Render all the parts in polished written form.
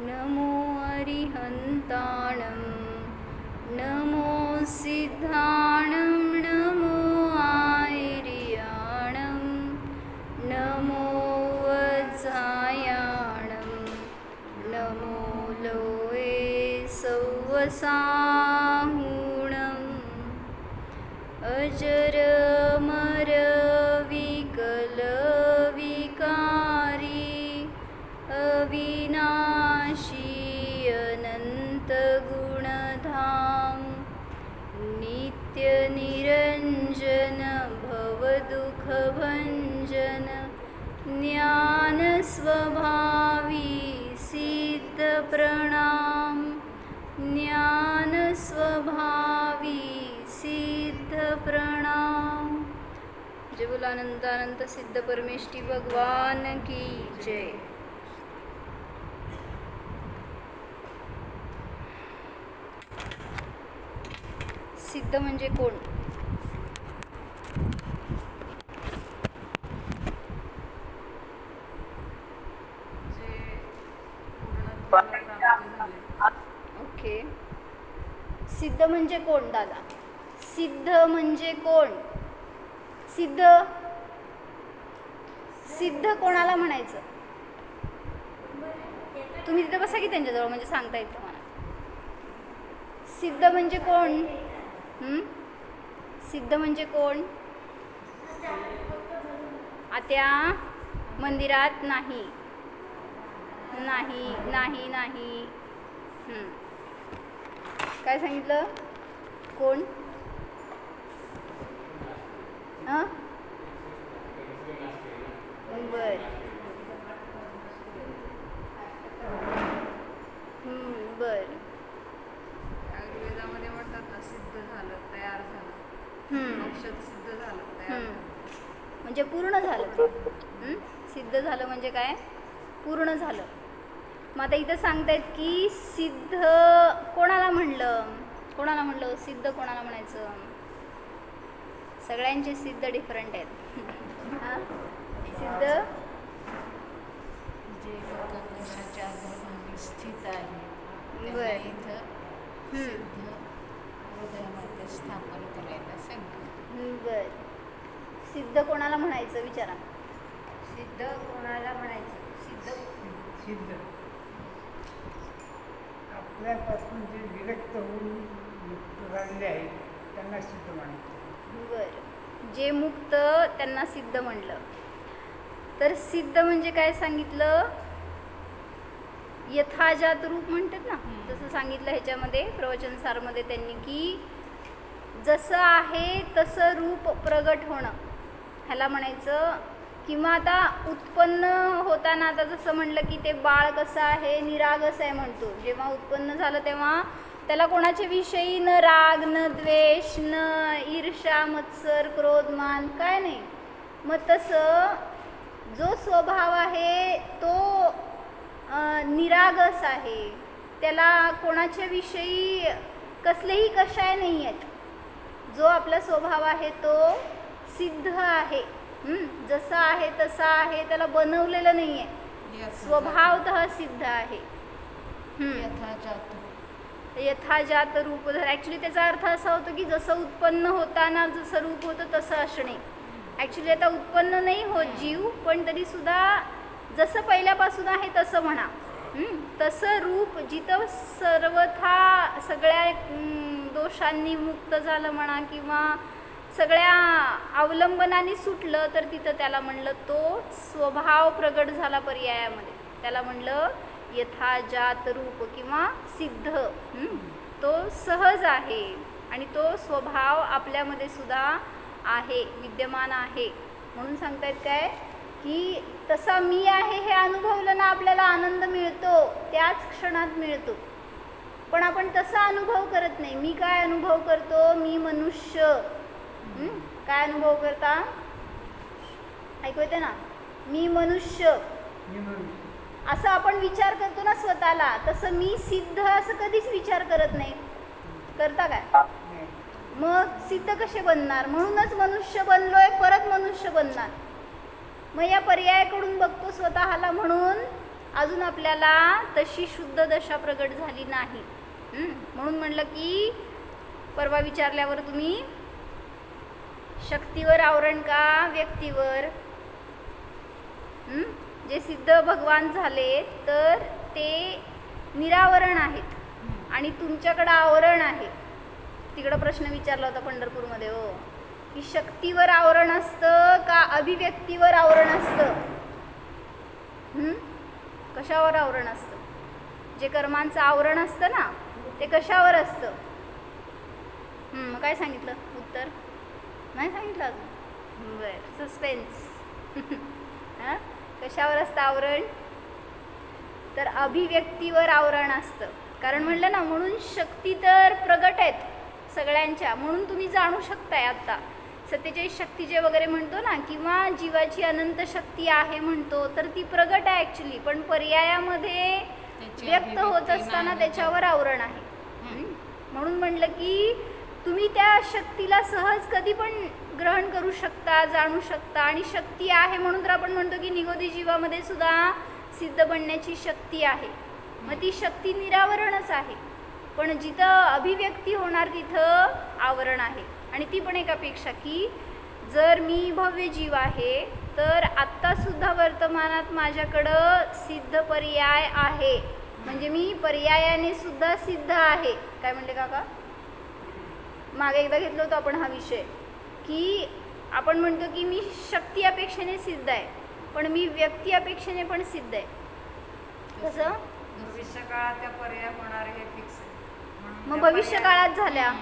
नमो अरिहन्ताणं नमो सिद्धाणं नमो आयर्याणं नमो वज्रायाणं नमो लोये सौवसाहूणम् अजरमरविकलविकारी अविनाशी अनन्तगुणधाम नित्यनिरञ्जन भवदुःखभञ्जन ज्ञानस्वभावी सिद्धप्रणाम ज्ञानस्वभावी सिद्धप्रणाम। जय बोलो अनंतानंत सिद्ध परमेष्ठी भगवान की जय। सिद्ध म्हणजे कोण? ओके, सिद्ध म्हणजे कोण दादा? सिद्ध म्हणजे कोण? सिद्ध सिद्ध कोणाला म्हणायचं? तुम्ही तिथे बसा की त्यांच्याजवळ, म्हणजे सांगता येतं मला. सिद्ध म्हणजे कोण? सिद्ध म्हणजे कोण? आत्या मंदिरात नाही नाही नाही नाही. काय सांगितलं? कोण? बर बर. आयुर्वेदामध्ये म्हणतात ना, सिद्ध झालं, तयार झालं, औषध सिद्ध झालं, तयार झालं, म्हणजे पूर्ण झालं. सिद्ध झालं म्हणजे काय? पूर्ण झालं. मग आता इथं सांगतायत की सिद्ध कोणाला म्हणलं? कोणाला म्हणलं सिद्ध? कोणाला म्हणायचं? सगळ्यांचे सिद्ध डिफरंट आहेत. सिद्ध जे लोकांच्या अग्रभागी स्थित आहे, बर सिद्ध हृदयामध्ये स्थापन करायला सांगितलं. बर. सिद्ध कोणाला म्हणायचं विचारा? सिद्ध कोणाला म्हणायचं? सिद्ध सिद्ध आपल्यापासून जे विरक्त होऊन मुक्त झालेले आहेत त्यांना सिद्ध म्हणायचं. बर. जे मुक्त त्यांना सिद्ध म्हणलं. तर सिद्ध म्हणजे काय सांगितलं? यथाजात रूप म्हणतात ना, तसं सांगितलं ह्याच्यामध्ये प्रवचनसारमध्ये त्यांनी की जसं आहे तसं रूप प्रगट होणं ह्याला म्हणायचं. किंवा आता उत्पन्न होताना आता जसं म्हणलं की ते बाळ कसं आहे? निरागस आहे म्हणतो. जेव्हा उत्पन्न झालं तेव्हा त्याला कोणाच्या विषयी न राग न द्वेष न ईर्ष्या मत्सर क्रोध मान काय नाही. मग तसं जो स्वभाव आहे तो निरागस आहे, त्याला कोणाच्या विषयी कसलेही कषाय नाही आहेत. जो आपला स्वभाव आहे तो सिद्ध आहे. जसा आहे तसा आहे, त्याला बनवलेलं नाही आहे, स्वभावतः सिद्ध आहे. यथाजात रूप धर. ॲक्च्युली त्याचा अर्थ असा होतो की जसं उत्पन्न होताना जसं रूप होतं तसं असणे. ॲक्च्युली आता उत्पन्न नाही होत जीव, पण तरीसुद्धा जसं पहिल्यापासून आहे तसं म्हणा. तसं रूप जिथं सर्वथा सगळ्या दोषांनी मुक्त झालं म्हणा किंवा सगळ्या अवलंबनाने सुटलं, तर तिथं त्याला म्हणलं तो स्वभाव प्रगट झाला पर्यायामध्ये. त्याला म्हणलं यथाजात रूप किंवा सिद्ध. तो सहज आहे आणि तो स्वभाव आपल्यामध्ये सुद्धा आहे, विद्यमान आहे. म्हणून सांगतायत काय की तसा मी आहे हे अनुभवलं ना आपल्याला आनंद मिळतो, त्याच क्षणात मिळतो. पण आपण तसा अनुभव करत नाही. मी काय अनुभव करतो? मी मनुष्य. काय अनुभव करता? ऐकू येते ना? मी मनुष्य असं आपण विचार करतो ना स्वतःला. तसं मी सिद्ध असं कधीच विचार करत नाही. करता काय? मग सिद्ध कसे बनणार? म्हणूनच मनुष्य बनलोय, परत मनुष्य बनणार. मग या पर्यायाकडून बघतो स्वतःला, म्हणून अजून आपल्याला तशी शुद्ध दशा प्रगट झाली नाही. म्हणून म्हणलं की परवा विचारल्यावर तुम्ही शक्तीवर आवरण का व्यक्तीवर? जे सिद्ध भगवान झाले तर ते निरावरण आहेत आणि तुमच्याकडं आवरण आहे. तिकडं प्रश्न विचारला होता पंढरपूरमध्ये हो, की शक्तीवर आवरण असतं का अभिव्यक्तीवर आवरण असतं? कशावर आवरण असतं? जे कर्मांचं आवरण असतं ना ते कशावर असतं? काय सांगितलं उत्तर? नाही सांगितलं अजून? बरं, सस्पेन्स. कशावर असतं आवरण? तर अभिव्यक्तीवर आवरण असतं. कारण म्हणलं ना, म्हणून शक्ती तर प्रगट आहेत सगळ्यांच्या, म्हणून तुम्ही जाणू शकताय. आता 47 शक्तीचे वगैरे म्हणतो ना, किंवा जीवाची अनंत शक्ती आहे म्हणतो, तर ती प्रगट आहे ॲक्च्युली, पण पर्यायामध्ये व्यक्त होत असताना त्याच्यावर आवरण आहे. म्हणून म्हणलं की तुम्ही त्या शक्तीला सहज कधी पण ग्रहण करू शकता, जाणू शकता. आणि शक्ती आहे म्हणून तर आपण म्हणतो की निगोदी जीवामध्ये सुद्धा सिद्ध बनण्याची शक्ती आहे. मग ती शक्ती निरावरणच आहे, पण जिथं अभिव्यक्ती होणार तिथं आवरण आहे. आणि ती पण एकापेक्षा, की जर मी भव्य जीव आहे तर आत्तासुद्धा वर्तमानात माझ्याकडं सिद्ध पर्याय आहे, म्हणजे मी पर्यायाने सुद्धा सिद्ध आहे. काय म्हणले काका? मागे एकदा घेतलं होतं आपण हा विषय, की आपण म्हणतो की मी शक्ती अपेक्षेने सिद्ध आहे, पण मी व्यक्ती अपेक्षेने पण सिद्ध आहे. कसं? भविष्य काळात त्या पर्याय होणार हे फिक्स आहे. मग भविष्य काळात झाल्या,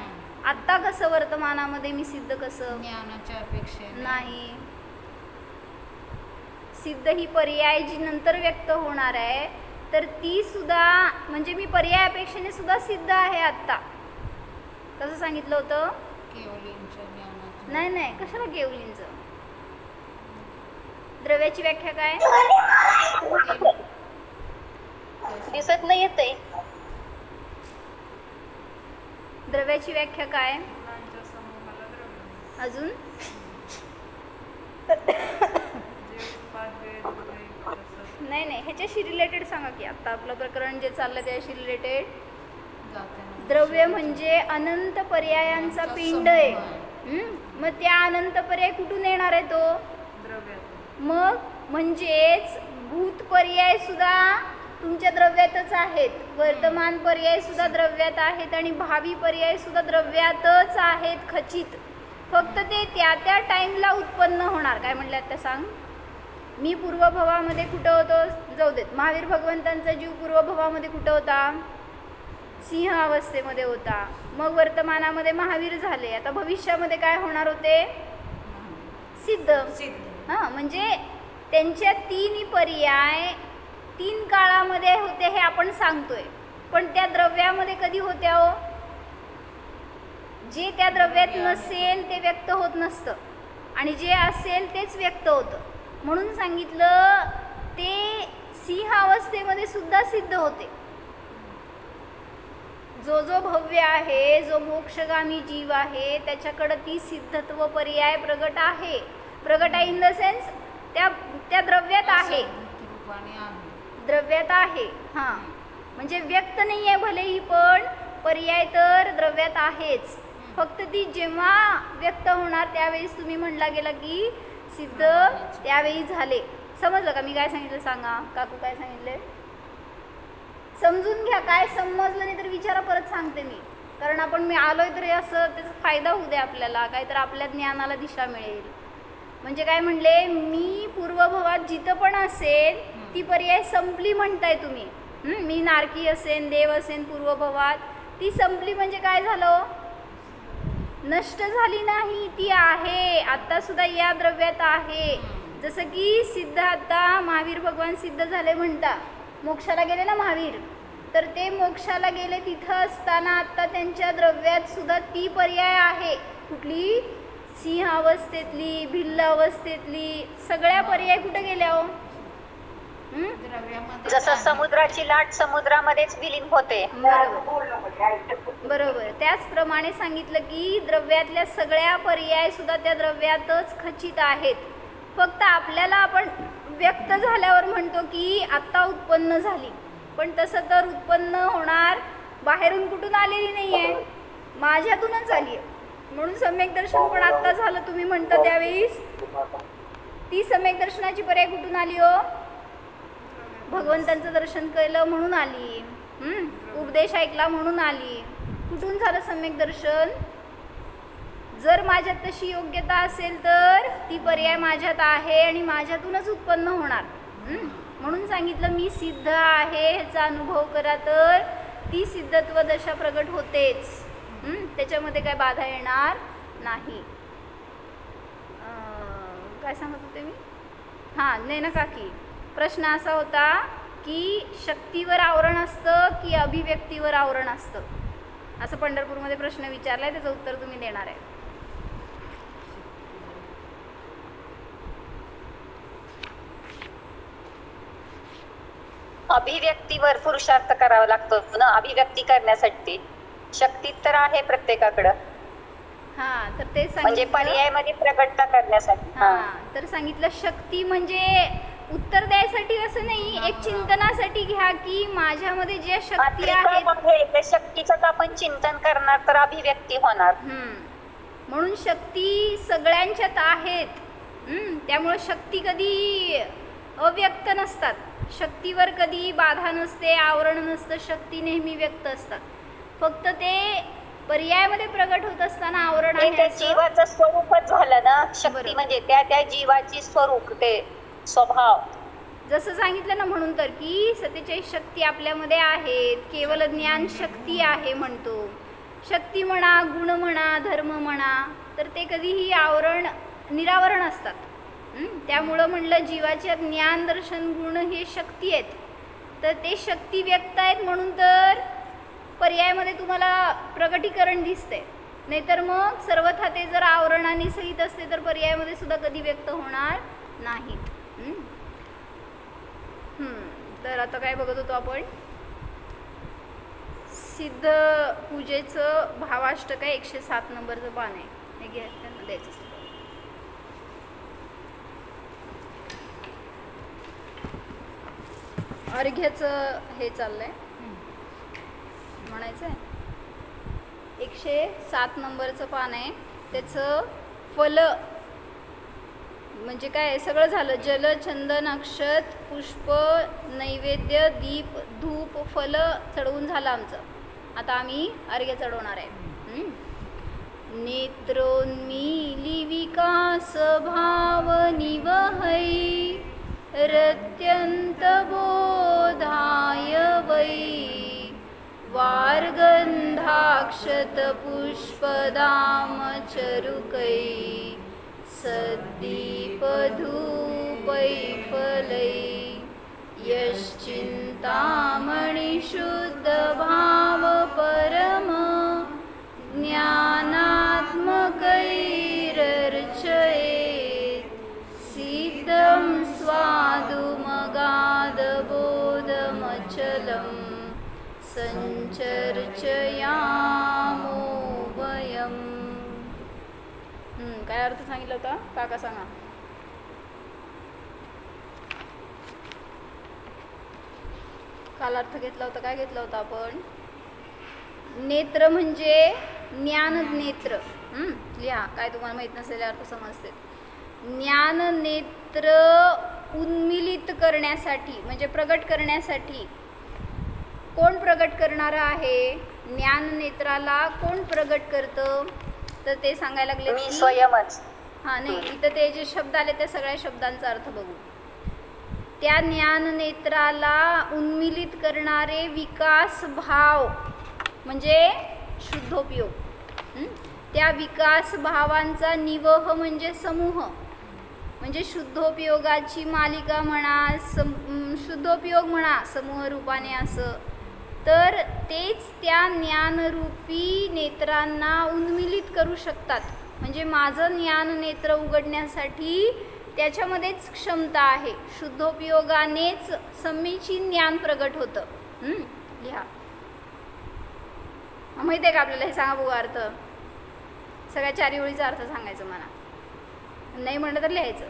आत्ता कसं वर्तमानामध्ये मी सिद्ध कसं? ज्ञानाच्या अपेक्षेने नाही. सिद्ध ही पर्याय जी नंतर व्यक्त होणार आहे, तर ती सुद्धा म्हणजे मी पर्याय अपेक्षेने सुद्धा सिद्ध आहे आत्ता. कसं सांगितलं होतं? नाही नाही, कशाला केवलींचं? द्रव्याची व्याख्या काय? दिसत नाही येते. द्रव्याची व्याख्या काय? अजून नाही नाही, ह्याच्याशी रिलेटेड सांगा की आता आपलं प्रकरण जे चाललं त्याच्याशी रिलेटेड. द्रव्य म्हणजे अनंत पर्यायांचा पिंड आहे. मग त्या अनंत पर्याय कुठून येणार आहे? तो मग म्हणजेच भूत पर्याय सुद्धा तुमच्या द्रव्यातच आहेत, वर्तमान पर्याय सुद्धा द्रव्यात आहेत आणि भावी पर्याय सुद्धा द्रव्यातच आहेत खचित. फक्त ते त्या त्या टाईमला उत्पन्न होणार. काय म्हणल्यात त्या सांग? मी पूर्वभवामध्ये कुठं होतो? जाऊ देत. महावीर भगवंतांचा जीव पूर्वभवामध्ये कुठं होता? सिंह अवस्थेमध्ये होता. मग वर्तमानामध्ये महावीर झाले. आता भविष्यामध्ये काय होणार होते? सिद्ध. हां, म्हणजे त्यांच्या 3 पर्याय 3 काळामध्ये होते हे आपण सांगतोय, पण त्या द्रव्यामध्ये कधी होत्या हो? जे त्या द्रव्यात नसेल ते व्यक्त होत नसतं आणि जे असेल तेच व्यक्त होतं. म्हणून सांगितलं ते सिंह अवस्थेमध्ये सुद्धा सिद्ध होते. जो जो भव्य आहे, जो मोक्षगामी जीव आहे, त्याच्याकडं ती सिद्धत्व पर्याय प्रगट आहे. प्रगट आहे इन द सेन्स त्या द्रव्यात आहे, द्रव्यात आहे. हां, म्हणजे व्यक्त नाही आहे भलेही, पण पर्याय तर द्रव्यात आहेच. फक्त ती जेव्हा व्यक्त होणार त्यावेळेस तुम्ही म्हणला गेला की सिद्ध त्यावेळी झाले. समजलं का मी काय सांगितलं? सांगा काकू काय सांगितले? समजून घ्या. काय समजलं नाही तर विचारा, परत सांगते मी. कारण आपण मी आलोय तर असं त्याचा फायदा होऊ दे आपल्याला, काहीतरी आपल्या ज्ञानाला दिशा मिळेल. म्हणजे काय म्हणले? मी पूर्वभवात जिथं पण असेल ती पर्याय संपली म्हणताय तुम्ही. मी नारकी असेन, देव असेन पूर्वभवात, ती संपली म्हणजे काय झालं? नष्ट झाली नाही, ती आहे. आत्ता सुद्धा या द्रव्यात आहे. जसं की सिद्ध आता महावीर भगवान सिद्ध झाले म्हणता, मोक्षाला गेले ना महावीर, तर ते मोक्षाला गेले तिथं असताना आत्ता त्यांच्या द्रव्यात सुद्धा ती पर्याय आहे. कुठली? सिंह अवस्थेतली, भिल्ल अवस्थेतली, सगळ्या पर्याय कुठे गेल्या हो? जसं समुद्राची लाट समुद्रामध्येच विलीन होते. बरोबर. त्याचप्रमाणे सांगितलं की द्रव्यातल्या सगळ्या पर्याय सुद्धा त्या द्रव्यातच खचित आहेत. फक्त आपल्याला आपण व्यक्त झाल्यावर म्हणतो की आत्ता उत्पन्न झाली, पण तसं तर उत्पन्न होणार बाहेरून कुठून आलेली नाही आहे, माझ्यातूनच आली आहे. म्हणून सम्यक दर्शन पण आत्ता झालं तुम्ही म्हणता त्यावेळेस ती सम्यक दर्शनाची पर्याय कुठून आली हो? भगवंतांचं दर्शन केलं म्हणून आली, उपदेश ऐकला म्हणून आली. कुठून झालं सम्यक दर्शन? जर माझ्यात तशी योग्यता असेल तर ती पर्याय माझ्यात आहे आणि माझ्यातूनच उत्पन्न होणार. म्हणून सांगितलं मी सिद्ध आहे ह्याचा अनुभव करा तर ती सिद्धत्व दशा प्रगट होतेच. त्याच्यामध्ये काय बाधा येणार नाही. काय सांगत होते मी? हां, नाही ना काकी, प्रश्न असा होता की शक्तीवर आवरण असतं की अभिव्यक्तीवर आवरण असतं, असं पंढरपूरमध्ये प्रश्न विचारलाय, त्याचं उत्तर तुम्ही देणार आहे. अभिव्यक्तीवर पुरुषार्थ करावा लागतो ना अभिव्यक्ती करण्यासाठी. शक्ती तर आहे प्रत्येकाकडं, हां, तर ते म्हणजे पर्यायामध्ये प्रगटता करण्यासाठी. तर सांगितलं शक्ती म्हणजे उत्तर द्यायसाठी असं नाही, एक चिंतनासाठी घ्या की माझ्यामध्ये ज्या शक्ती आहेत त्या शक्तीचं आपण चिंतन करणार तर अभिव्यक्ती होणार. म्हणून शक्ती सगळ्यांच्यात आहेत. त्यामुळे शक्ती कधी अव्यक्त नसतात, शक्तीवर कधी बाधा नसते, आवरण नसतं, शक्ती नेहमी व्यक्त असतात. फक्त ते पर्यायामध्ये प्रगट होत असताना आवरण आहे. त्या जीवाचं स्वरूपच झालं ना शक्ती, म्हणजे त्या जीवाची स्वरूप, ते स्वभाव. जसं सांगितलं ना, म्हणून तर की 47 शक्ती आपल्यामध्ये आहेत, केवळ ज्ञान शक्ती आहे म्हणतो. शक्ती म्हणा, गुण म्हणा, धर्म म्हणा, तर ते कधीही आवरण निरावरण असतात. त्यामुळं म्हणलं जीवाचे ज्ञान दर्शन गुण हे शक्ती आहेत, तर ते शक्ती व्यक्त आहेत म्हणून तर पर्यायामध्ये तुम्हाला प्रगटीकरण दिसते. नाहीतर मग सर्वथा ते जर आवरणाने सहित असते तर पर्यायामध्ये सुद्धा कधी व्यक्त होणार नाहीत. तर आता काय बघत होतो आपण? सिद्ध पूजेचं भावाष्टक आहे, 107 नंबरचं पान आहे, हे घ्या, त्यांना द्यायचं असतं. अर्घ्याचं हे चाललंय म्हणायचं आहे. 107 नंबरचं पान आहे, त्याचं फल म्हणजे काय सगळं झालं. जल, चंदन, अक्षत, पुष्प, नैवेद्य, दीप, धूप, फल चढवून झालं आमचं. आता आम्ही अर्घ्य चढवणार आहे. नेत्रोन्मीली विकास भाव निवहै रत्यंत बोधाय वै वार्गंधाक्षत पुष्पदाम चरुकै सद्दीपधूपैफलै यश्चिन्तामणि शुद्ध भाव परम ज्ञानात्मकैरर्चयेत् सिद्धं स्वादुमगाधबोधमचलं संचर्चयामो वयम्. काय अर्थ सांगितलं होता काका सांगा? काल अर्थ घेतला होता, काय घेतला होता आपण? नेत्र म्हणजे ज्ञान नेत्र. लिहा, काय तुम्हाला माहित नसेल अर्थ समजते. ज्ञान नेत्र उन्मिलित करण्यासाठी म्हणजे प्रगट करण्यासाठी कोण प्रगट करणारा आहे? ज्ञान नेत्राला कोण प्रगट करतं? तर ते सांगायला लागले मी स्वयंच. हां, नाही, इथं ते जे शब्द आले त्या सगळ्या शब्दांचा अर्थ बघू. त्या ज्ञान नेत्राला उन्मिलित करणारे विकास भाव म्हणजे शुद्धोपयोग. त्या विकास भावांचा निवह म्हणजे समूह, म्हणजे शुद्धोपयोगाची मालिका म्हणा, शुद्धोपयोग म्हणा समूह रूपाने असं. तर तेच त्या ज्ञानरूपी नेत्रांना उन्मिलित करू शकतात. म्हणजे माझं ज्ञान नेत्र उघडण्यासाठी त्याच्यामध्येच क्षमता आहे. शुद्धोपयोगानेच समीचीन ज्ञान प्रगट होतं. लिहा, माहिती आहे का आपल्याला? हे सांगा बघू अर्थ. सगळ्या 4 ओळीचा अर्थ सांगायचं मला, नाही म्हणलं तर लिहायचं.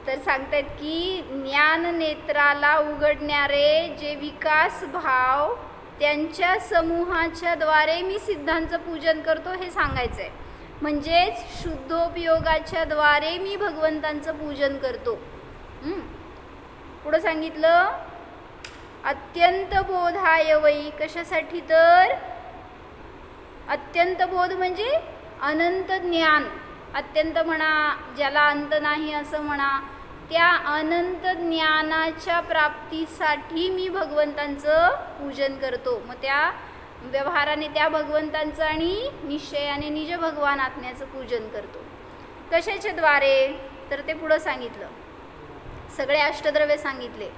तर सांगतायत की ज्ञान नेत्राला उघडणारे जे विकास भाव त्यांच्या समूहाच्या द्वारे मी सिद्धांचं पूजन करतो हे सांगायचं आहे. म्हणजेच शुद्धोपयोगाच्या द्वारे मी भगवंतांचं पूजन करतो. पुढं सांगितलं अत्यंत बोधाय वै. कशासाठी? तर अत्यंत बोध म्हणजे अनंत ज्ञान. अत्यंत म्हणा, ज्याला अंत नाही असं म्हणा, त्या अनंत ज्ञानाच्या प्राप्तीसाठी मी भगवंतांचं पूजन करतो. मग त्या व्यवहाराने त्या भगवंतांचं आणि निश्चयाने निज भगवान आत्म्याचं पूजन करतो. कशाच्या द्वारे? तर ते पुढं सांगितलं. सगळे अष्टद्रव्य सांगितले.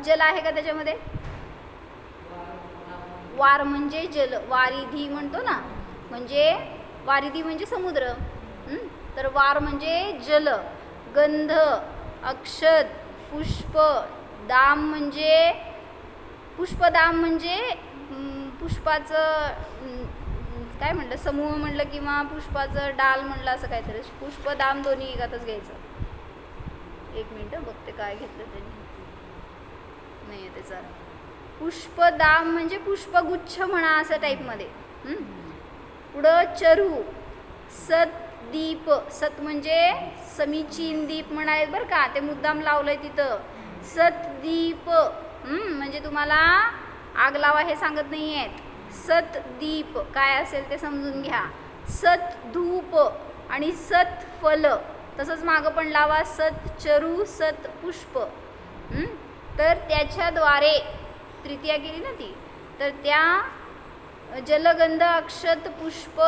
जल आहे का त्याच्यामध्ये? वार म्हणजे जल, वारिधी म्हणतो ना, म्हणजे वारिधी म्हणजे समुद्र. तर वार म्हणजे जल, गंध, अक्षत, पुष्प, दाम म्हणजे पुष्पदाम म्हणजे पुष्पाचं काय म्हणलं, समूह म्हणलं किंवा पुष्पाचं डाल म्हणलं, असं काहीतरी. पुष्पदाम दोन्ही एकातच घ्यायचं. एक मिनटं बघते काय घेतलं त्यांनी. नाही आहे त्याचा. पुष्पदाम म्हणजे पुष्पगुच्छ म्हणा असं टाईपमध्ये. पुढं चरू, सत, दीप. सत म्हणजे समीचीन दीप म्हणाले बरं का, ते मुद्दाम लावलंय तिथं. सत दीप म्हणजे तुम्हाला आग लावा हे सांगत नाही आहेत. सत दीप काय असेल ते समजून घ्या. सत धूप आणि सत फल. तसंच मागं पण लावा सत चरू सत पुष्प. तर त्याच्याद्वारे तृतीया केली ना ती, तर त्या जलगंध अक्षत पुष्प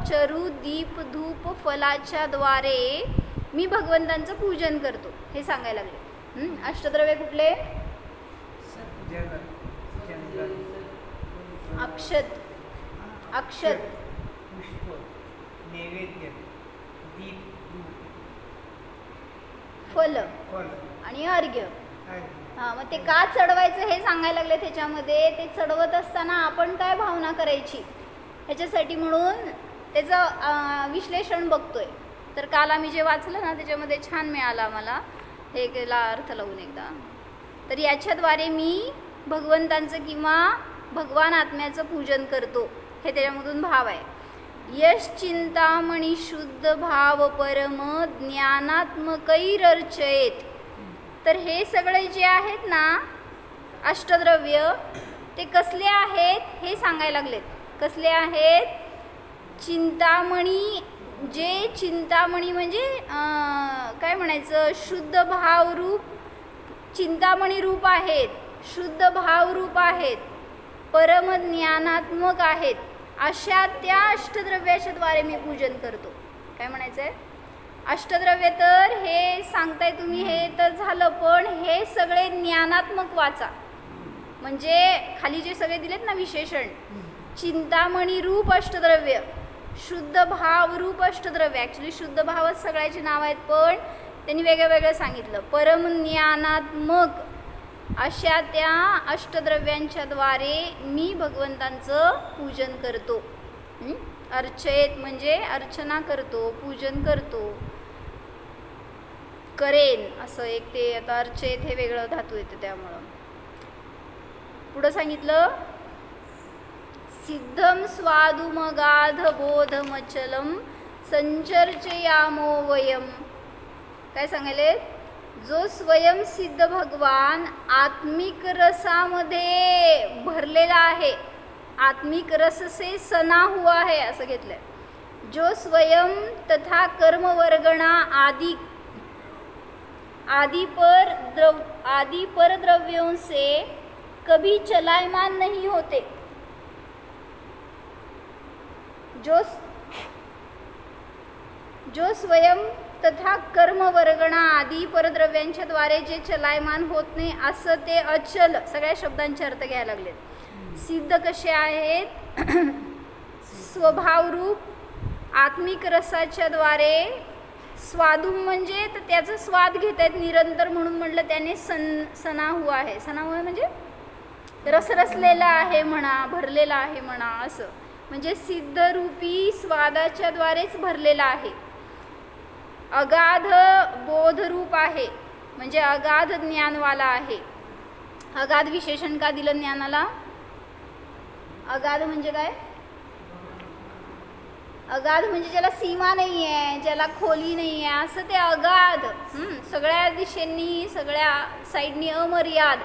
चरू दीप धूप फलाच्या द्वारे मी भगवंतांचं पूजन करतो हे सांगायला लागले. अष्टद्रव्य कुठले? अक्षत, अक्षत, पुष्प, नैवेद्य, दीप, फल आणि अर्घ्य. मग ते का चढवायचं हे सांगायला लागले त्याच्यामध्ये. ते चढवत असताना आपण काय भावना करायची ह्याच्यासाठी म्हणून त्याचं विश्लेषण बघतोय. तर काल आम्ही जे वाचलं ना त्याच्यामध्ये छान मिळाला मला हे केला अर्थ लावून एकदा. तर याच्याद्वारे मी भगवंतांचं किंवा भगवान आत्म्याचं पूजन करतो हे त्याच्यामधून भाव आहे. यश चिंतामणी शुद्ध भाव परम ज्ञानात्मकैरर्चयेत. तर हे सगळे जे आहेत ना अष्टद्रव्य ते कसले आहेत हे सांगायला लागलेत. कसले आहेत? चिंतामणी. जे चिंतामणी म्हणजे काय म्हणायचं, शुद्ध भावरूप चिंतामणी रूप आहेत, शुद्ध भावरूप आहेत, परम ज्ञानात्मक आहेत, अशा त्या अष्टद्रव्याच्या द्वारे मी पूजन करतो. काय म्हणायचं आहे? अष्टद्रव्य तर हे सांगताय तुम्ही, हे तर झालं, पण हे सगळे ज्ञानात्मक वाचा. म्हणजे खाली जे सगळे दिलेत ना विशेषण, चिंतामणी रूप अष्टद्रव्य, शुद्ध भाव रूप अष्टद्रव्य. ॲक्च्युली शुद्ध भावच सगळ्याची नाव आहेत, पण त्यांनी वेगळं वेगळं सांगितलं. परम ज्ञानात्मक अशा त्या अष्टद्रव्यांच्या द्वारे मी भगवंतांचं पूजन करतो. अर्चयेत म्हणजे अर्चना करतो, पूजन करतो, करेन असं एक. ते आता अर्चयेत हे वेगळं धातू येतं त्यामुळं. पुढं सांगितलं सिद्धम स्वादुमगाध बोधमचलम संचर्चयामो वयम. काय सांगायले? जो स्वयंसिद्ध भगवान आत्मिक रसामध्ये भरलेला आहे, आत्मिक रस से सना हुआ है असं घेतलंय. जो स्वयं तथा कर्म वर्गणा आदि पर द्रव्यों से कभी चलायमान नहीं होते. जो स्वयं तथा कर्म वर्गणा आदी परद्रव्यांच्या द्वारे जे चलायमान होत नाही असं ते अचल. सगळ्या शब्दांचे अर्थ घ्यायला लागलेत. सिद्ध कसे आहेत? स्वभावरूप आत्मिक रसाच्या द्वारे. स्वादुम म्हणजे तर त्याचा स्वाद घेत आहेत निरंतर, म्हणून म्हटलं त्याने सना हुआ आहे. सना हुआ म्हणजे रसरसलेला आहे म्हणा, भरलेला आहे म्हणा असं. म्हणजे सिद्धरूपी स्वादाच्या द्वारेच भरलेला आहे. अगाध बोधरूप आहे म्हणजे अगाध ज्ञानवाला आहे. अगाध विशेषण का दिलं ज्ञानाला? अगाध म्हणजे काय? अगाध म्हणजे ज्याला सीमा नाही आहे, ज्याला खोली नाही आहे, असं ते अगाध. सगळ्या दिशेंनी सगळ्या साईडनी अमर्याद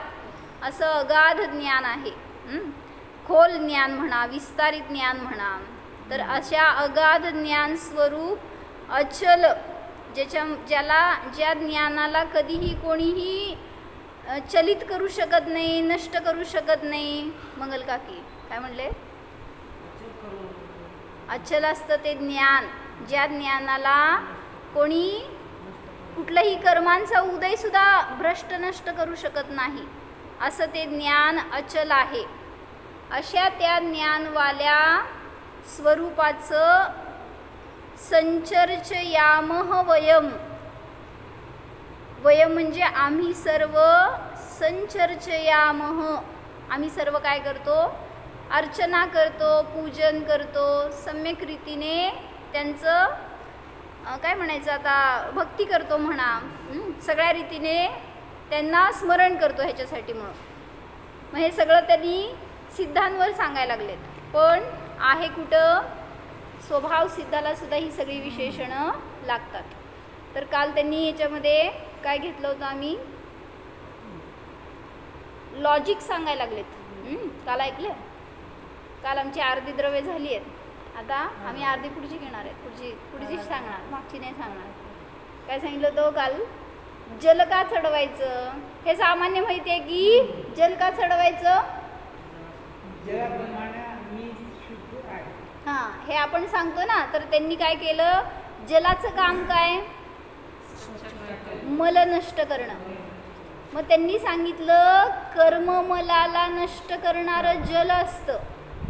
असं अगाध ज्ञान आहे. खोल ज्ञान म्हणा, विस्तारित ज्ञान म्हणा. तर अशा अगाध ज्ञान स्वरूप अचल ज्या ज्ञानाला कधीही कोणीही चलित करू शकत नाही, नष्ट करू शकत नाही. मंगल काकी काय म्हणले? अचल असतं ते ज्ञान, ज्या ज्ञानाला कोणी कुठलंही कर्मांचा उदय सुद्धा भ्रष्ट नष्ट करू शकत नाही, असं ते ज्ञान अचल आहे. अशा त्या ज्ञानवाल्या स्वरूपाचं संचर्चयामः वयम. वयम म्हणजे आम्ही सर्व. संचर्चयामः आम्ही सर्व काय करतो? अर्चना करतो, पूजन करतो, सम्यक रीतीने त्यांचं काय म्हणायचं आता, भक्ती करतो म्हणा. सगळ्या रीतीने त्यांना स्मरण करतो ह्याच्यासाठी. मग हे सगळं त्यांनी सिद्धांवर सांगायला लागलेत. पण आहे कुठं? स्वभाव सिद्धाला सुद्धा ही सगळी विशेषणं लागतात. तर काल त्यांनी याच्यामध्ये काय घेतलं होतं? आम्ही लॉजिक सांगायला लागलेत. काल ऐकलं? काल आमची अर्धी द्रव्य झाली आहेत. आता आम्ही अर्धी पुढची घेणार आहेत. पुढची सांगणार, मागची नाही सांगणार. काय सांगितलं होतं काल? जल का चढवायचं हे सामान्य माहिती आहे की जल का चढवायचं? हां, हे आपण सांगतो ना. तर त्यांनी काय केलं? जलाचं काम काय? मल नष्ट करणं. मग त्यांनी सांगितलं कर्ममलाला नष्ट करणारं जल असतं,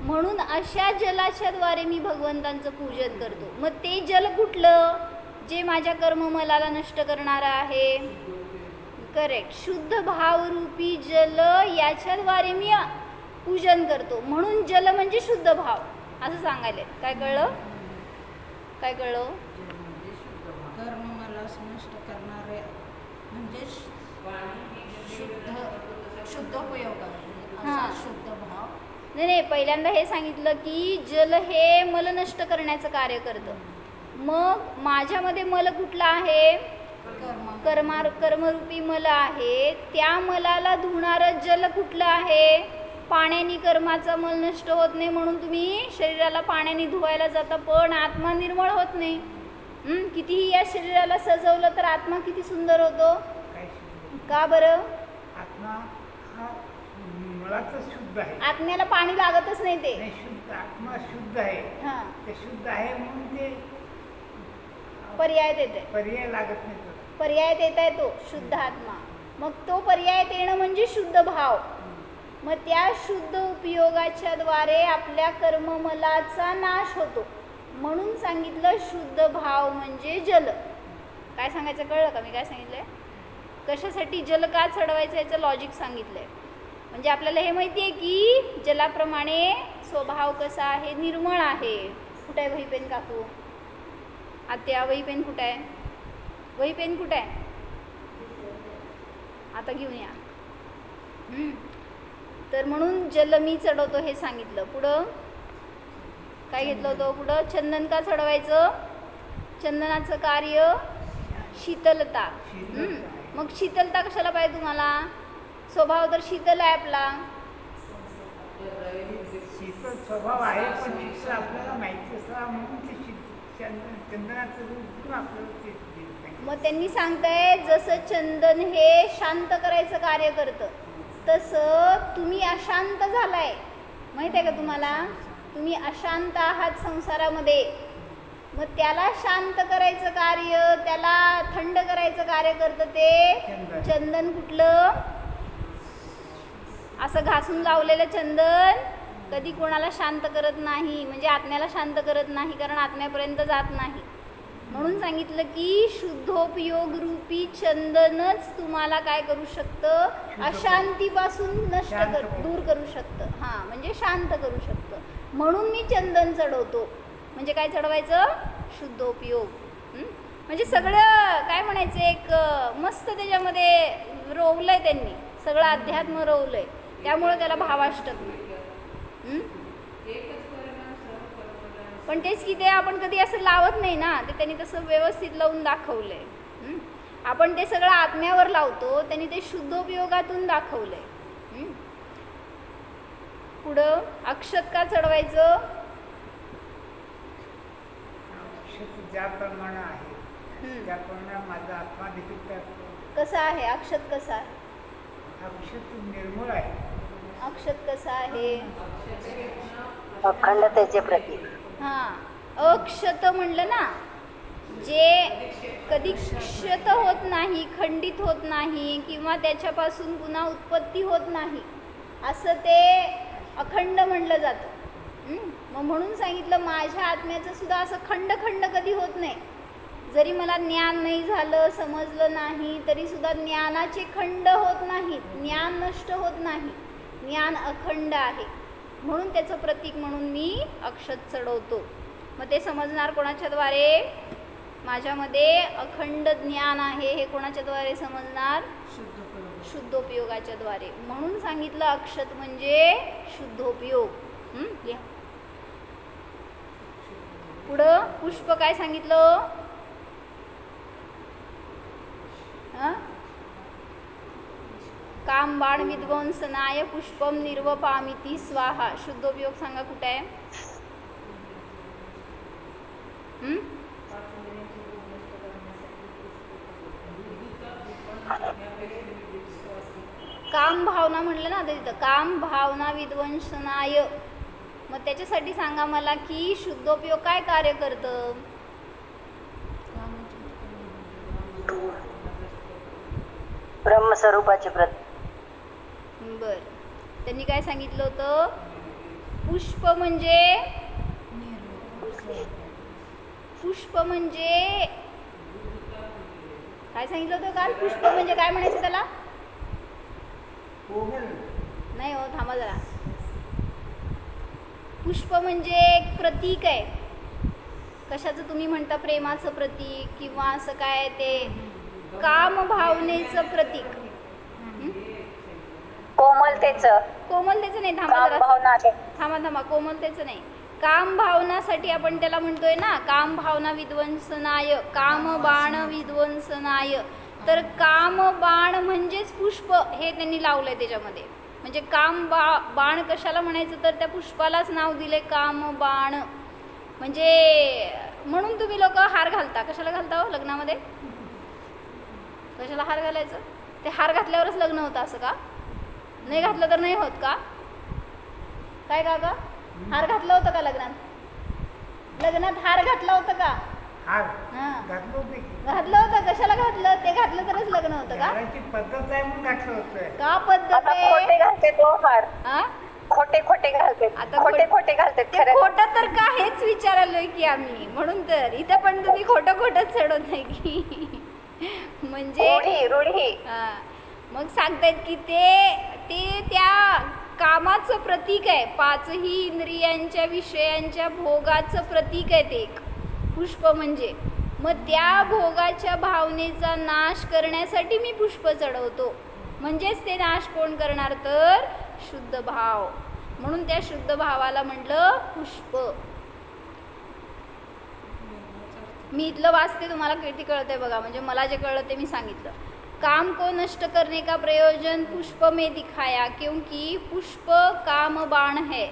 म्हणून अशा जलाच्या द्वारे मी भगवंतांचं पूजन करतो. मग ते जल कुठलं? जे माझ्या कर्ममलाला नष्ट करणारं आहे. करेक्ट. शुद्ध भावरूपी जल याच्याद्वारे मी पूजन करतो, म्हणून जल म्हणजे शुद्ध भाव असं सांगायले. काय कळलं? काय कळलं? कर्ममला नष्ट करणारे म्हणजे शुद्ध उपयोग. हां, शुद्ध भाव. नाही, पहिल्यांदा हे सांगितलं की जल हे मल नष्ट करण्याचं कार्य करतं. मग माझ्यामध्ये मल कुठला आहे? कर्मरूपी मल आहे. त्या मलाला धुणारं जल कुठलं आहे? पाण्याने कर्माचा मल नष्ट होत नाही, म्हणून तुम्ही शरीराला पाण्याने धुवायला जाता, पण आत्मा निर्मळ होत नाही. कितीही या शरीराला सजवलं तर आत्मा किती सुंदर होतो. का बरं? आत्मा हा मुळातच शुद्ध आहे. आत्म्याला पाणी लागतच नाही. ते शुद्ध आत्मा शुद्ध आहे. हां, ते शुद्ध आहे म्हणून ते पर्याय देते. पर्याय लागत नाही. पर्याय देता येतो शुद्ध आत्मा. मग तो पर्याय देणं म्हणजे शुद्ध भाव. मग त्या शुद्ध उपयोगाच्या द्वारे आपल्या कर्ममलाचा नाश होतो, म्हणून सांगितलं शुद्ध भाव म्हणजे जल. काय सांगायचं कळलं का? मी काय सांगितलंय? कशासाठी जल का चढवायचं याचं लॉजिक सांगितलंय. म्हणजे आपल्याला हे माहिती आहे की जलाप्रमाणे स्वभाव कसा आहे? निर्मळ आहे. कुठे आहे वही पेन काकू? आत्या वही पेन कुठे आहे? वही पेन कुठे आहे? आता घेऊन या. तर म्हणून जल मी चढवतो हे सांगितलं. पुढं काय घेतलं होतं? पुढं चंदन का चढवायचं? चंदनाचं कार्य शीतलता. मग शीतलता कशाला पाहिजे तुम्हाला? स्वभाव तर शीतल आहे आपला. शीतल स्वभाव आहे, पण शीतल आपल्याला माहिती असला म्हणून ते चंदनाचं रूप आपल्याला ते. मग त्यांनी सांगताय जसं चंदन हे शांत करायचं कार्य करतं, तसं तुम्ही अशांत झालाय. माहित आहे का तुम्हाला? तुम्ही अशांत आहात संसारामध्ये. मग त्याला शांत करायचं कार्य, त्याला थंड करायचं कार्य करतं ते चंदन. कुठलं? असं घासून लावलेलं चंदन कधी कोणाला शांत करत नाही, म्हणजे आत्म्याला शांत करत नाही, कारण आत्म्यापर्यंत जात नाही. म्हणून सांगितलं की शुद्धोपयोग रूपी चंदनच तुम्हाला काय करू शकतं? अशांतीपासून दूर करू शकतं. हां, म्हणजे शांत करू शकतं. म्हणून मी चंदन चढवतो. म्हणजे काय चढवायचं? शुद्धोपयोग. म्हणजे सगळं काय म्हणायचं, एक मस्त त्याच्यामध्ये रोवलंय त्यांनी, सगळं अध्यात्म रोवलंय, त्यामुळं त्याला भावाष्टक. पण तेच की ते आपण कधी असं लावत नाही ना, ते त्यांनी तसं व्यवस्थित लावून दाखवलंय. आपण ते सगळं आत्म्यावर लावतो, त्यांनी ते शुद्धोपयोगातून दाखवलंय. पुढं अक्षत का चढवायचं? ज्याप्रमाणे आहे त्याप्रमाणे माझा आत्मा देखील करतो. कसा आहे अक्षत? कसा आहे अक्षत? निर्मळ आहे. अक्षत कसा आहे? अखंडतेचे प्रतीक. हां, अक्षत म्हणलं ना, जे कधी क्षत होत नाही, खंडित होत नाही, किंवा त्याच्यापासून पुन्हा उत्पत्ती होत नाही, असं ते अखंड म्हणलं जातं. मग म्हणून सांगितलं माझ्या आत्म्याचं सुद्धा असं खंड कधी होत नाही. जरी मला ज्ञान नाही झालं, समजलं नाही, तरी सुद्धा ज्ञानाचे खंड होत नाहीत, ज्ञान नष्ट होत नाही, ज्ञान अखंड आहे. म्हणून त्याचं प्रतीक म्हणून मी अक्षत चढवतो. मग ते समजणार कोणाच्याद्वारे? माझ्यामध्ये अखंड ज्ञान आहे हे कोणाच्याद्वारे समजणार? शुद्धोपयोगाच्या द्वारे. म्हणून सांगितलं अक्षत म्हणजे शुद्धोपयोग. लिहा. पुढं पुष्प काय सांगितलं? काम बाण विध्वंसनाय पुष्पम निर्वपामिती स्वाहा. शुद्धोपयोग सांगा कुठे आहे? काम भावना म्हटलं ना तिथं, काम भावना विध्वंसनाय. मग त्याच्यासाठी सांगा मला की शुद्धोपयोग काय कार्य करतं? ब्रह्मस्वरूपाचे प्रतीक. बर, त्यांनी काय सांगितलं होतं? पुष्प म्हणजे काय सांगितलं होतं काल? पुष्प म्हणजे काय म्हणायचं त्याला? नाही हो, थांबा जरा. पुष्प म्हणजे एक प्रतीक आहे. कशाचं तुम्ही म्हणता? प्रेमाचं प्रतीक किंवा असं काय ते काम भावनेचं प्रतीक. कोमलतेचं नाही. थांबा. कोमलतेचं नाही. काम भावनासाठी आपण त्याला म्हणतोय ना, काम भावना विध्वंसनाय, काम बाण विध्वंसनाय. तर काम बाण म्हणजेच पुष्प हे त्यांनी लावलंय त्याच्यामध्ये. म्हणजे काम बाण कशाला म्हणायचं? तर त्या पुष्पालाच नाव दिले काम बाण. म्हणजे म्हणून तुम्ही लोक हार घालता. कशाला घालता हो लग्नामध्ये? कशाला हार घालायचं? ते हार घातल्यावरच लग्न होतं असं का? नाही घातलं तर नाही होत का? काय का ग? हार घातलं होतं का लग्नात? लग्नात हार घातला होतं का? घातलं होतं. कशाला घातलं? ते घातलं तरच लग्न होतं का? पद्धत आहे म्हणून घातलं होतं. का पद्धत आहे? खोटे घालते तो हार. खोटे घालते. आता खोटे घालते. खोटं तर का हेच विचारालोय की आम्ही. म्हणून तर इथं पण तुम्ही खोटंच चढवत आहे की. म्हणजे रूढी. मग सांगतायत की ते त्या कामाचं प्रतीक आहे. पाचही इंद्रियांच्या विषयांच्या भोगाचं प्रतीक आहे ते एक पुष्प म्हणजे. मग त्या भोगाच्या भावनेचा नाश करण्यासाठी मी पुष्प चढवतो. म्हणजेच ते नाश कोण करणार? तर शुद्ध भाव. म्हणून त्या शुद्ध भावाला म्हटलं पुष्प. मी इथलं वाचते, तुम्हाला किती कळतंय बघा. म्हणजे मला जे कळलं ते मी सांगितलं. काम को नष्ट करने का प्रयोजन पुष्प में दिखाया, क्योंकि पुष्प काम बाण है,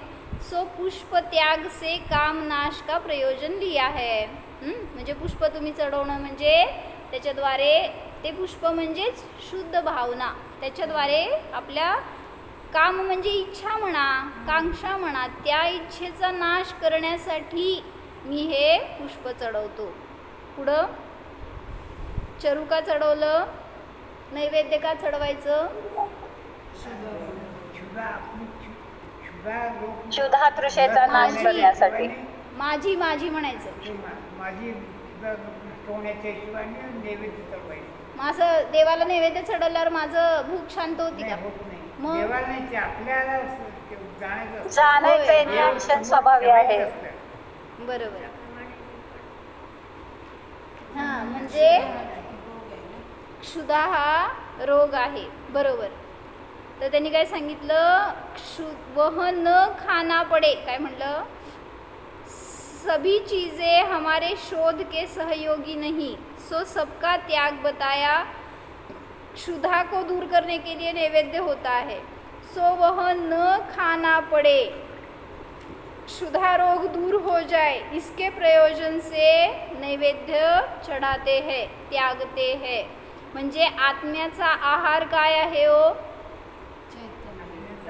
सो पुष्प त्याग से काम नाश का प्रयोजन लिया है. म्हणजे पुष्प तुम्ही चढवणं म्हणजे त्याच्याद्वारे ते पुष्प म्हणजेच शुद्ध भावना. त्याच्याद्वारे आपल्या काम म्हणजे इच्छा म्हणा, कांक्षा म्हणा, त्या इच्छेचा नाश करण्यासाठी मी हे पुष्प चढवतो. पुढं चरू का चढवलं? नैवेद्य का चढवायचं? क्षुधा तृषेचा नाश करण्यासाठी. माझी म्हणायचं. मग असं देवाला नैवेद्य चढवल्यावर माझं भूक शांत होती का? मग देवाला नाही ते आपल्याला जाणायचं असतं. जाणायचं होय. इंटेन्शन स्वभावी आहे. ठेवायचं असतं. बरोबर. हां म्हणजे क्षुधा हा रोग आहे. बरोबर. तर त्यांनी काय सांगितलं, वह न खाना पडे, काय म्हणलं, सभी चीज़ें हमारे शोध के सहयोगी नहीं, सो सबका त्याग बताया, क्षुधा को दूर करने के लिए नैवेद्य होता है, सो वह न खाना पड़े, क्षुधा रोग दूर हो जाए, इसके प्रयोजन से नैवेद्य चढ़ाते हैं, त्यागते हैं. म्हणजे आत्म्याचा आहार काय आहे हो?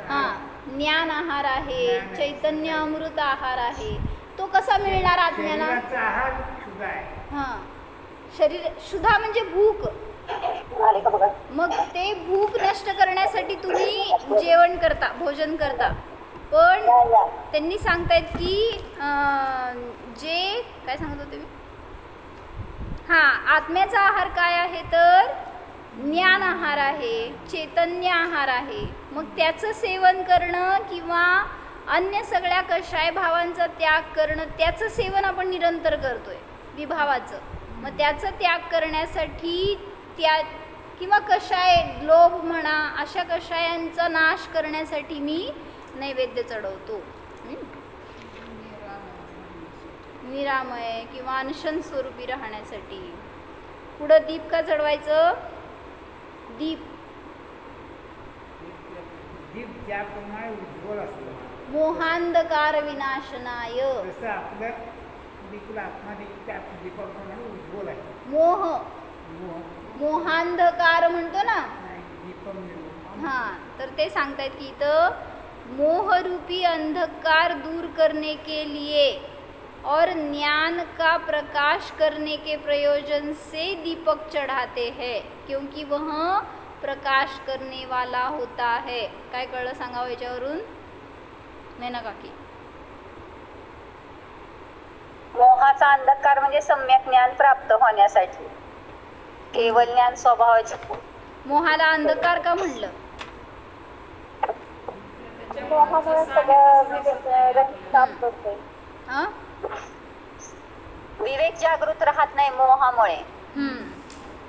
हां, ज्ञान आहार आहे, चैतन्य अमृत आहार आहे. तो कसा मिळणार आत्म्याला? शरीराचा आहार क्षुधा आहे. हां, शरीर क्षुधा म्हणजे भूक. आले का बघा. मग ते भूक नष्ट करण्यासाठी तुम्ही जेवण करता, भोजन करता. पण त्यांनी सांगतायत की जे काय सांगत होते मी, हां, आत्म्याचा आहार काय आहे तर ज्ञान आहार आहे, चैतन्य आहार आहे. मग त्याचं सेवन करणं किंवा अन्य सगळ्या कषाय भावांचा त्याग करणं, त्याचं सेवन आपण निरंतर करतोय विभावाचं. मग त्याचं त्याग करण्यासाठी त्या किंवा कषाय, लोभ म्हणा, अशा कषायांचा नाश करण्यासाठी मी नैवेद्य चढवतो. निरामय किंवा अनशन स्वरूपी राहण्यासाठी. पुढं दीप का चढवायचं? दीप दीप ज्याप्रमाणे उज्ज्वल असतो मोहांधकार विनाशनाय. तसं आपलं देखील आत्मा देखील त्या दीपाप्रमाणे उज्ज्वल आहे. मोह, मोह मोहांधकार म्हणतो ना, नाही, दीपम निर्मल. हां, तर ते सांगतायत की इथं मोहरूपी अंधकार दूर करने के लिए और ज्ञान का प्रकाश करने के प्रयोजन से दीपक चढ़ाते हैं, क्योंकि वह प्रकाश करने वाला होता है. काय कळलं सांगावं याच्यावरून? नैना काकी. मोहाचा अंधकार म्हणजे सम्यक ज्ञान प्राप्त होण्यासाठी केवळ ज्ञान स्वभावाचे. मोहाला अंधकार का म्हणलं? मोहामुळे सगळं विवेक होते. हां, विवेक जागृत राहत नाही मोहामुळे.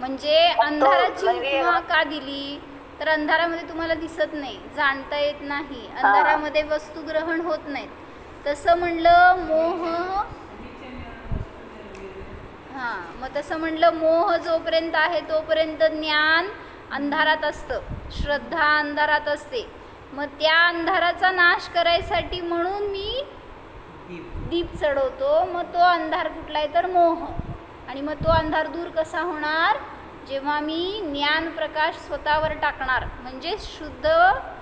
म्हणजे अंधाराची उपमा का दिली तर अंधारामध्ये तुम्हाला दिसत नाही, जाणता येत नाही, अंधारामध्ये वस्तू ग्रहण होत नाहीत. तसं म्हणलं मोह. हां, मग तसं म्हणलं मोह जोपर्यंत आहे तोपर्यंत ज्ञान अंधारात असतं, श्रद्धा अंधारात असते. मग त्या अंधाराचा नाश करायसाठी म्हणून मी दीप चढवतो. मग तो अंधार कुठला आहे तर मोह. आणि मग तो अंधार दूर कसा होणार? जेव्हा मी ज्ञान प्रकाश स्वतःवर टाकणार, म्हणजे शुद्ध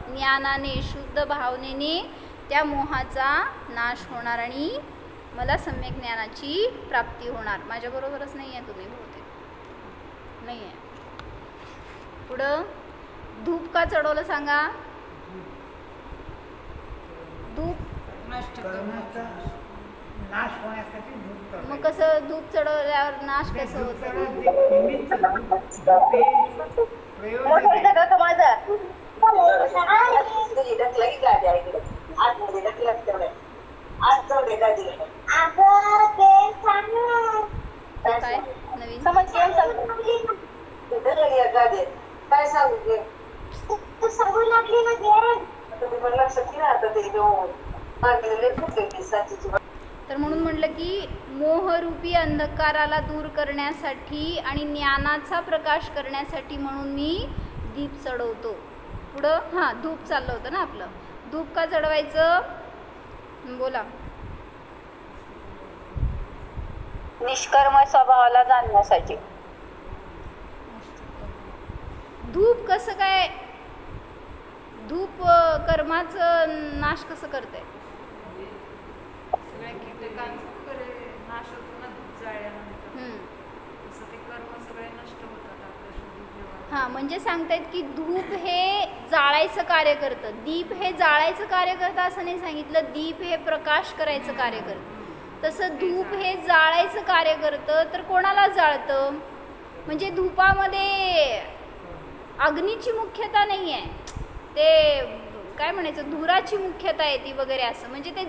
ज्ञानाने, शुद्ध भावनेने त्या मोहाचा नाश होणार आणि मला सम्यक ज्ञानाची प्राप्ती होणार. माझ्याबरोबरच नाही आहे तुम्ही? बहुतेक नाही आहे. पुढं धूप का चढवलं सांगा? धूप कर्माचा नाश होण्यासाठी धूप करतो. मग कसं धूप चढवल्यावर नाश कसं होतं? काय नवीन? काय सांगू सांगू लागली ना तर म्हणून म्हटलं की मोहरूपी अंधकाराला दूर करण्यासाठी आणि ज्ञानाचा प्रकाश करण्यासाठी म्हणून मी दीप चढवतो. पुढं हां, धूप चाललं होतं ना आपलं. धूप का चढवायचं? बोला. निष्कर्म स्वभावाला जाणण्यासाठी. धूप कसं काय? धूप कर्माचं नाश कसं करते? सगळ्या कीटकांचा नाश होतो ना धूप जाळल्यानंतर. तसं ते कर्म सगळे नष्ट होतात आपल्या शुद्धीत. हां, म्हणजे सांगतायत की धूप हे जाळायचं कार्य करतं, दीप हे जाळायचं कार्य करतं असं नाही सांगितलं. दीप हे प्रकाश करायचं कार्य करतं. तसं धूप हे जाळायचं कार्य करतं. तर कोणाला जाळतं? म्हणजे धूपामध्ये अग्नीची मुख्यता नाही आहे, ते काय म्हणायचं धुराची मुख्यता येते वगैरे असं, म्हणजे ते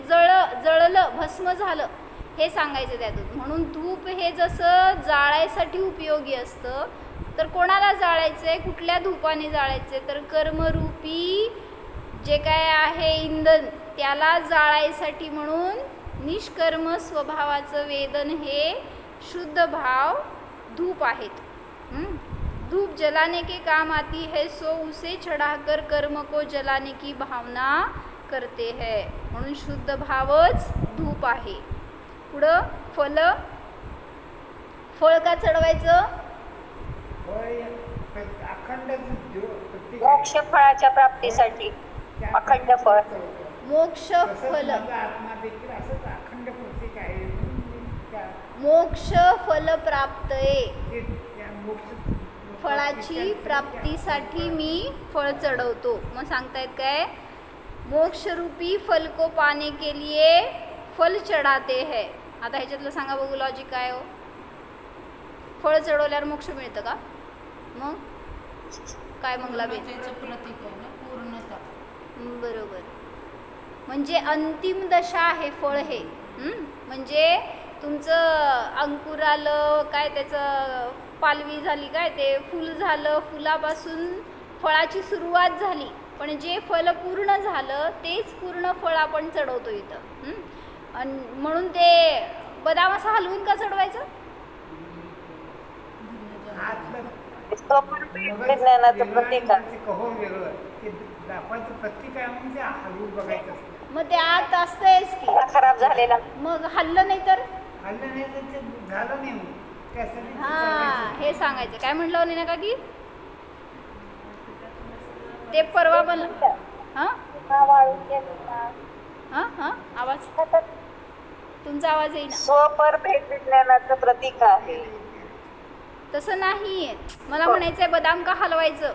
जळलं भस्म झालं हे सांगायचं त्यातून. म्हणून धूप हे जसं जाळायसाठी उपयोगी असतं, तर कोणाला जाळायचं आहे, कुठल्या धूपाने जाळायचं आहे, तर कर्मरूपी जे काय आहे इंधन त्याला जाळायसाठी. म्हणून निष्कर्म स्वभावाचं वेदन हे शुद्ध भाव धूप आहेत. धूप जलाने के काम आती है, सो उसे चढ़ाकर कर्म को जलाने की भावना करते है. म्हणून शुद्ध भावच धूप आहे. पुढं फळ का चढवायचं? अखंड मोक्ष फळाच्या प्राप्तीसाठी अखंड फळ. मोक्ष फल, आत्मा देखील असंच अखंड प्रतीक आहे. मोक्ष फल प्राप्तये, फळाची प्राप्तीसाठी मी फळ चढवतो. मग सांगतायत काय, मोक्षरूपी फल को पाने के लिए फल चढाते है. आता ह्याच्यातलं सांगा बघू लॉजिक काय हो. फळ चढवल्यावर मोक्ष मिळतं का? मग काय मंगला बेन? प्रतीक आहे ना पूर्णता. बरोबर, म्हणजे अंतिम दशा आहे फळ हे. म्हणजे तुमचं अंकुर आलं काय, त्याचं पालवी झाली काय, ते फुल झालं, फुलापासून फळाची सुरुवात झाली, पण जे फल पूर्ण झालं तेच पूर्ण फळ आपण चढवतो इथं. आणि म्हणून ते बदाम असं हलवून का चढवायचं? विज्ञानाचं प्रतीक आहे. मग ते आत असतंयच की, खराब झालेला. मग हल्लं नाही तर झालं नाही. हा, हे सांगायचं. काय म्हटलं नाही का की ते परवा बनलं. हां आवाज, तुमचा आवाज येईना. स्वपरभेद विज्ञानाचं प्रतीक आहे. तसं नाही, मला म्हणायचंय बदाम का हलवायचं?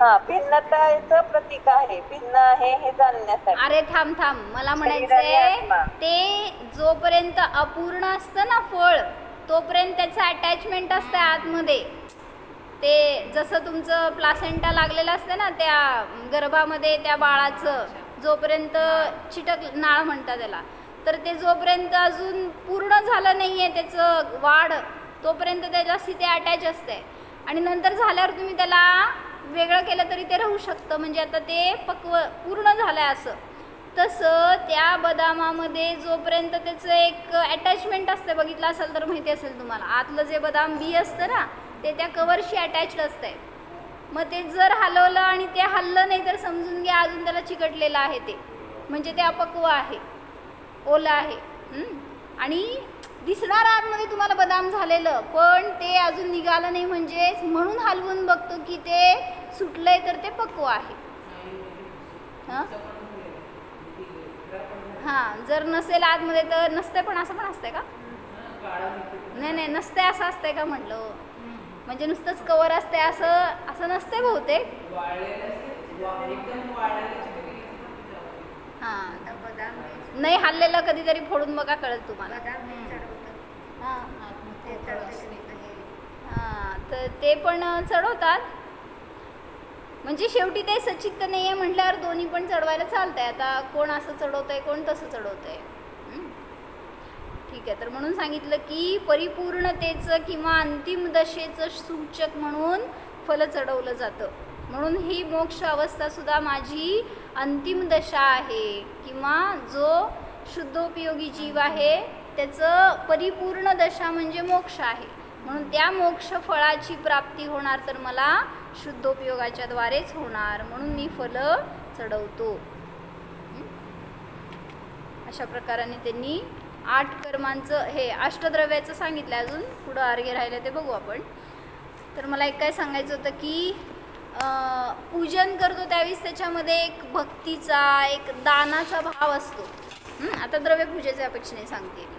हा, भिन्नताचं प्रतीक आहे. भिन्न आहे हे जाणण्यासाठी. अरे थांब, मला म्हणायचंय ते जोपर्यंत अपूर्ण असतं ना फळ, तोपर्यंत त्याचं अटॅचमेंट असतं आतमध्ये. ते जसं तुमचं प्लासेंटा लागलेलं असतं ना त्या गर्भामध्ये त्या बाळाचं, जोपर्यंत चिटक नाळ म्हणतात त्याला, तर ते जोपर्यंत अजून पूर्ण झालं नाही आहे त्याचं वाढ, तोपर्यंत त्याच्याशी ते अटॅच असते. आणि नंतर झाल्यावर तुम्ही त्याला वेगळं केलं तरी ते राहू शकतं, म्हणजे आता ते पूर्ण झालं आहे असं. तसं त्या बदामामध्ये जोपर्यंत त्याचं एक अटॅचमेंट असतं, बघितलं असेल तर माहिती असेल तुम्हाला, आतलं जे बदाम बी असतं ना ते त्या कवरशी अटॅच्ड असतंय. मग ते जर हलवलं आणि ते हललं नाही तर समजून घ्या अजून त्याला चिकटलेलं आहे, ते म्हणजे ते अपक्व आहे, ओलं आहे. आणि दिसणार आतमध्ये तुम्हाला बदाम झालेलं, पण ते अजून निघालं नाही, म्हणजेच म्हणून हलवून बघतो की ते सुटलंय तर ते पक्व आहे. हां, जर नसेल आतमध्ये तर नसते. पण असं पण असतंय का? नाही नसते, असं असतंय का म्हटलं? म्हणजे नुसतंच कवर असते असं नसते बहुतेक. हां, नाही हल्लेलं कधीतरी फोडून बघा, कळेल तुम्हाला. हां, तर ते पण चढवतात. म्हणजे शेवटी ते सचित्त नाही आहे म्हटल्यावर दोन्ही पण चढवायला चालतंय. आता कोण असं चढवतंय, कोण तसं चढवतंय. ठीक आहे, तर म्हणून सांगितलं की परिपूर्णतेचं किंवा अंतिम दशेचं सूचक म्हणून फल चढवलं जातं. म्हणून ही मोक्ष अवस्थासुद्धा माझी अंतिम दशा आहे, किंवा जो शुद्धोपयोगी जीव आहे त्याचं परिपूर्ण दशा म्हणजे मोक्ष आहे. म्हणून त्या मोक्ष फळाची प्राप्ती होणार तर मला शुद्धोपयोगाच्या द्वारेच होणार, म्हणून मी फल चढवतो. अशा प्रकाराने त्यांनी 8 कर्मांचं हे अष्टद्रव्याचं सांगितलं. अजून पुढं अर्घ्य राहिलं ते बघू आपण. तर मला एक काय सांगायचं होतं की पूजन करतो त्यावेळेस त्याच्यामध्ये एक भक्तीचा, एक दानाचा भाव असतो. आता द्रव्यपूजेच्या अपेक्षेने सांगते मी.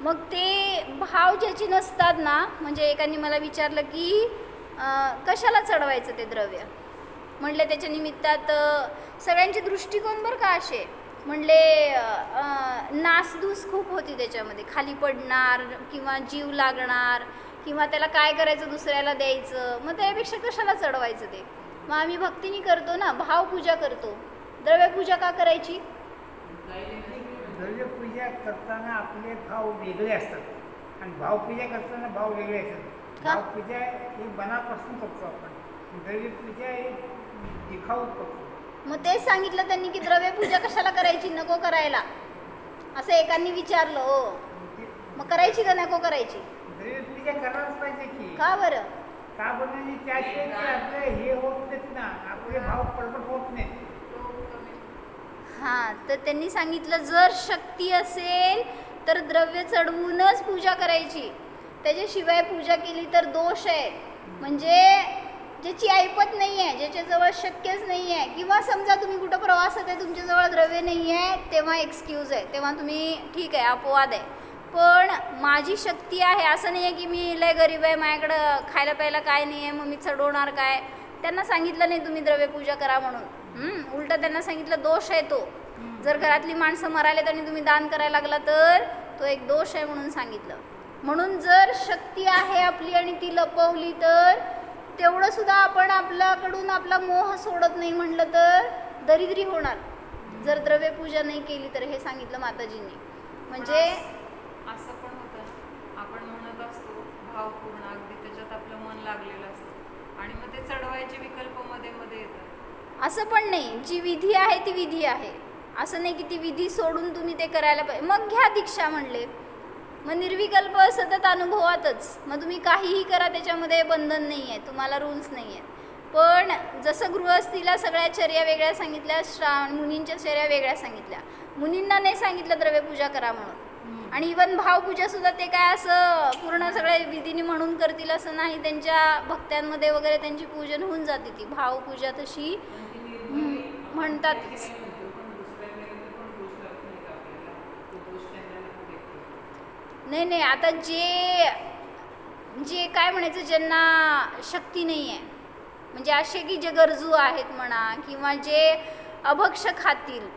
मग ते भाव ज्याची नसतात ना, म्हणजे एकाने मला विचारलं की कशाला चढवायचं ते द्रव्य. म्हणले त्याच्या निमित्तात सगळ्यांचे दृष्टिकोन बरं का असे. म्हणले नासधूस खूप होती त्याच्यामध्ये, खाली पडणार किंवा जीव लागणार किंवा त्याला काय करायचं दुसऱ्याला द्यायचं, मग त्यापेक्षा कशाला चढवायचं ते. मग आम्ही भक्तीने करतो ना, भावपूजा करतो. द्रव्यपूजा का करायची? द्रव्यपूजा करताना आपले भाव वेगळे असतात आणि भावपूजा करताना भाव वेगळे असतात. का? भावपूजा ही मनापासून करतो आपण, द्रव्यपूजा ही दिखाऊ करतो. मग तेच सांगितलं त्यांनी की द्रव्यपूजा कशाला करायची, नको करायला, असं एकांनी विचारलं. हो, मग करायची का नको करायची? द्रव्यपूजा करायलाच पाहिजे की. का बरं? का बनवली? त्याशिवाय ते आपले हे होत नाहीत ना, आपले भाव प्रकट होत नाहीत. हां, तर त्यांनी सांगितलं जर शक्ती असेल तर द्रव्य चढवूनच पूजा करायची, त्याच्याशिवाय पूजा केली तर दोष आहे. म्हणजे ज्याची ऐपत नाही आहे, ज्याच्याजवळ शक्यच नाही आहे, किंवा समजा तुम्ही कुठं प्रवासात आहे, तुमच्याजवळ द्रव्य नाही आहे, तेव्हा एक्सक्यूज आहे, तेव्हा तुम्ही ठीक आहे, अपवाद आहे. पण माझी शक्ती आहे, असं नाही आहे की मी लय गरीब आहे, माझ्याकडं खायला प्यायला काय नाही आहे, मग मी चढवणार काय. त्यांना सांगितलं नाही तुम्ही द्रव्यपूजा करा म्हणून, उलटं त्यांना सांगितलं दोष आहे तो. जर घरातली माणसं मरायला आणि तुम्ही दान करायला लागला तर तो एक दोष आहे म्हणून सांगितलं. म्हणून जर शक्ती आहे आपली आणि ती लपवली तर तेवढं सुद्धा आपण आपल्याकडून आपला मोह सोडत नाही म्हटलं तर दरिद्री होणार, जर द्रव्यपूजा नाही केली तर. हे सांगितलं माताजींनी. म्हणजे असं पण होतं, आपण म्हणत असतो भावपूर्ण, अगदी त्याच्यात आपलं मन लागलेलं असतं आणि मग ते चढवायचे विकल्प मध्ये मध्ये येतात. असं पण नाही, जी विधी आहे ती विधी आहे, असं नाही की ती विधी सोडून तुम्ही ते करायला पाहिजे. मग घ्या दीक्षा म्हणले, मग निर्विकल्प सतत अनुभवातच, मग तुम्ही काहीही करा, त्याच्यामध्ये बंधन नाही आहे, तुम्हाला रूल्स नाही आहेत. पण जसं गृहस्थीला सगळ्या चर्या वेगळ्या सांगितल्या, मुनींच्या चर्या वेगळ्या सांगितल्या, मुनींना नाही सांगितलं द्रव्यपूजा करा म्हणून. आणि इवन भावपूजा सुद्धा ते काय असं पूर्ण सगळ्या विधीने म्हणून करतील असं नाही, त्यांच्या भक्त्यांमध्ये वगैरे त्यांची पूजन होऊन जाते. ती भावपूजा तशी म्हणतात. नाही नाही, आता जे काय म्हणायचं, ज्यांना शक्ती नाही आहे, म्हणजे असे की जे गरजू आहेत म्हणा, किंवा जे अभक्ष खातील,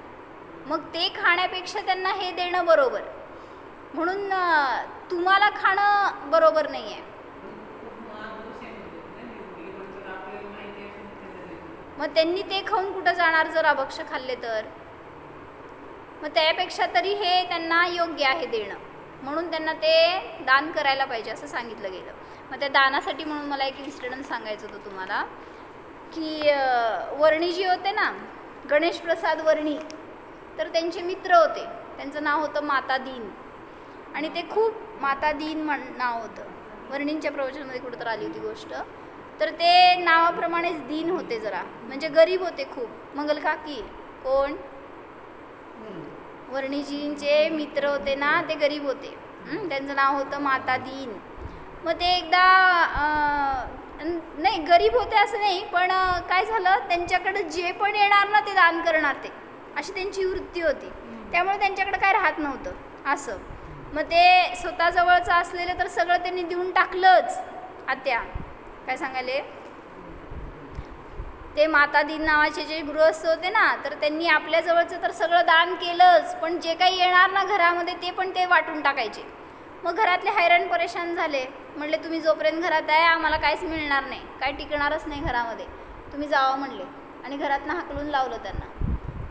मग ते खाण्यापेक्षा त्यांना हे देणं बरोबर. म्हणून तुम्हाला खाणं बरोबर नाही आहे. मग त्यांनी ते खाऊन कुठं जाणार जर अभक्ष खाल्ले तर? मग त्यापेक्षा तरी हे त्यांना योग्य आहे देणं, म्हणून त्यांना ते दान करायला पाहिजे असं सांगितलं गेलं. मग त्या दानासाठी म्हणून मला एक इन्सिडेंट सांगायचं होतं तुम्हाला, की वर्णीजी होते ना, गणेश प्रसाद वर्णी, तर त्यांचे मित्र होते, त्यांचं नाव होतं माता दीन, आणि ते खूप माता दीन नाव होतं. वर्णींच्या प्रवचनामध्ये कुठं तर आली होती गोष्ट. तर ते नावाप्रमाणेच दीन होते, जरा म्हणजे गरीब होते खूप. मंगलकाकी कोण? वर्णीजींचे मित्र होते ना, ते गरीब होते. त्यांचं नाव होतं माता दीन. मग ते एकदा नाही गरीब होते असं नाही, पण काय झालं, त्यांच्याकडे जे पण येणार ना ते दान करणार, ते अशी त्यांची वृत्ती होती. त्यामुळे त्यांच्याकडे काय राहत नव्हतं असं. मग ते स्वतःजवळचं असलेलं तर सगळं त्यांनी देऊन टाकलंच. आत्या काय सांगायले, ते माता दीन नावाचे जे गृहस्थ होते ना, तर त्यांनी आपल्याजवळचं तर सगळं दान केलंच, पण जे काही येणार ना घरामध्ये ते पण ते वाटून टाकायचे. मग घरातले हैराण परेशान झाले, म्हणले तुम्ही जोपर्यंत घरात आहे आम्हाला काहीच मिळणार नाही, काय टिकणारच नाही घरामध्ये, तुम्ही जावा म्हणले, आणि घरातनं हाकलून लावलं त्यांना.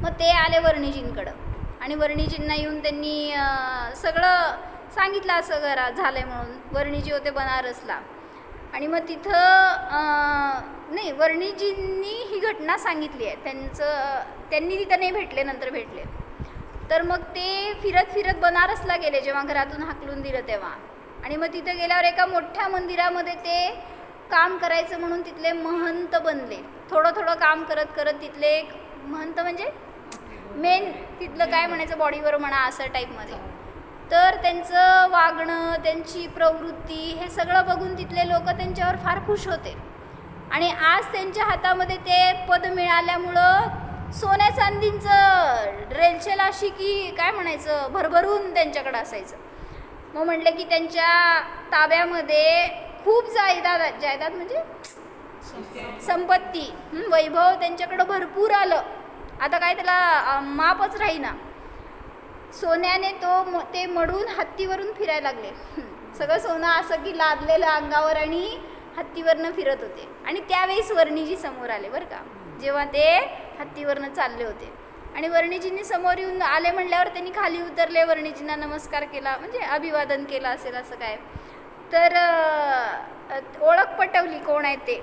मग ते आले वर्णीजींकडं, आणि वर्णीजींना येऊन त्यांनी सगळं सांगितलं असं घरात झालं आहे म्हणून. वर्णीजी होते बनारसला, आणि मग तिथं नाही वर्णीजींनी ही घटना सांगितली आहे. त्यांनी तिथं नाही भेटले, नंतर भेटले. तर मग ते फिरत फिरत बनारसला गेले जेव्हा घरातून हाकलून दिलं तेव्हा. आणि मग तिथं गेल्यावर एका मोठ्या मंदिरामध्ये ते काम करायचं म्हणून तिथले महंत बनले. थोडं थोडं काम करत करत तिथले एक महंत म्हणजे मेन तिथलं काय म्हणायचं बॉडीवर म्हणा असं टाईपमध्ये. तर त्यांचं वागणं, त्यांची प्रवृत्ती हे सगळं बघून तिथले लोक त्यांच्यावर फार खुश होते. आणि आज त्यांच्या हातामध्ये ते पद मिळाल्यामुळं सोन्या चांदींचं रेलचेल अशी की काय म्हणायचं भरभरून त्यांच्याकडं असायचं. मग म्हटलं की त्यांच्या ताब्यामध्ये खूप जायदाद म्हणजे संपत्ती, वैभव त्यांच्याकडं भरपूर आलं. आता काय त्याला मापच राहीना. सोन्याने ते मडून हत्तीवरून फिरायला लागले. सगळं सोनं असं की लादलेलं अंगावर आणि हत्तीवरनं फिरत होते आणि त्यावेळेस वर्णिजी समोर आले बरं का, जेव्हा ते हत्तीवरनं चालले होते. आणि वर्णिजींनी समोर येऊन आले म्हणल्यावर त्यांनी खाली उतरले, वर्णिजींना नमस्कार केला, म्हणजे अभिवादन केलं असेल असं काय. तर ओळख पटवली कोण आहे ते,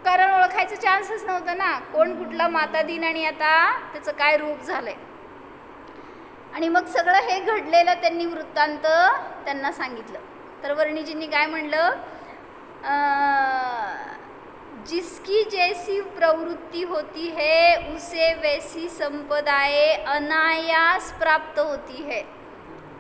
कारण ओळखायचं चान्सच नव्हतं ना, कोण कुठला माता दिन आणि आता त्याचं काय रूप झालंय. आणि मग सगळं हे घडलेलं त्यांनी वृत्तांत त्यांना सांगितलं. तर वर्णिजींनी काय म्हणलं, जिसकी जैसी प्रवृत्ती होती है उसे वैसी संपदाए अनायास प्राप्त होती है.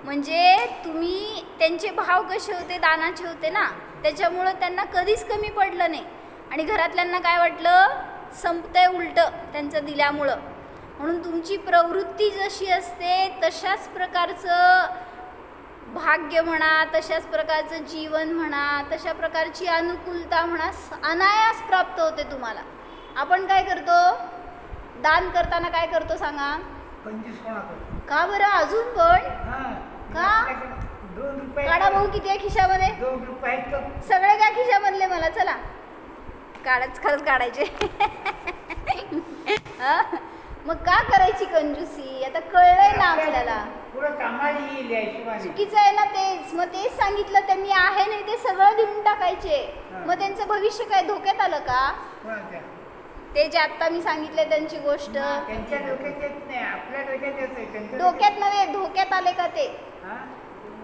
म्हणजे तुम्ही त्यांचे भाव कसे होते, दानाचे होते ना, त्याच्यामुळं त्यांना कधीच कमी पडलं नाही. आणि घरातल्यांना काय वाटलं, संपतंय उलटं त्यांचं दिल्यामुळं. म्हणून तुमची प्रवृत्ती जशी असते तशाच प्रकारचं भाग्य म्हणा, तशाच प्रकारचं जीवन म्हणा, तशा प्रकारची अनुकूलता म्हणा अनायास प्राप्त होते तुम्हाला. आपण काय करतो, दान करताना काय करतो सांगा, कंजूसपणा करतो. का बरं अजून पण का? 2 रुपये काढा भाऊ, किती आहे खिशामध्ये? 2 रुपये आहेत का? सगळे त्या खिशामधले मला, चला खरंच काढायचे. मग का करायची कंजूसी, आता कळलंय ना आपल्याला, पुढं कामाला येईल या हिशोबाने. चुकीचं आहे ना तेच. मग तेच सांगितलं त्यांनी, आहे नाही ते सगळं देऊन टाकायचे. मग त्यांचं भविष्य काय धोक्यात आलं का? कोणाच्या? ते जे आत्ता मी सांगितले त्यांची गोष्ट त्यांच्या डोक्यात येत नाही, आपल्या डोक्यात येत आहे. डोक्यात नव्हे, धोक्यात आले का ते,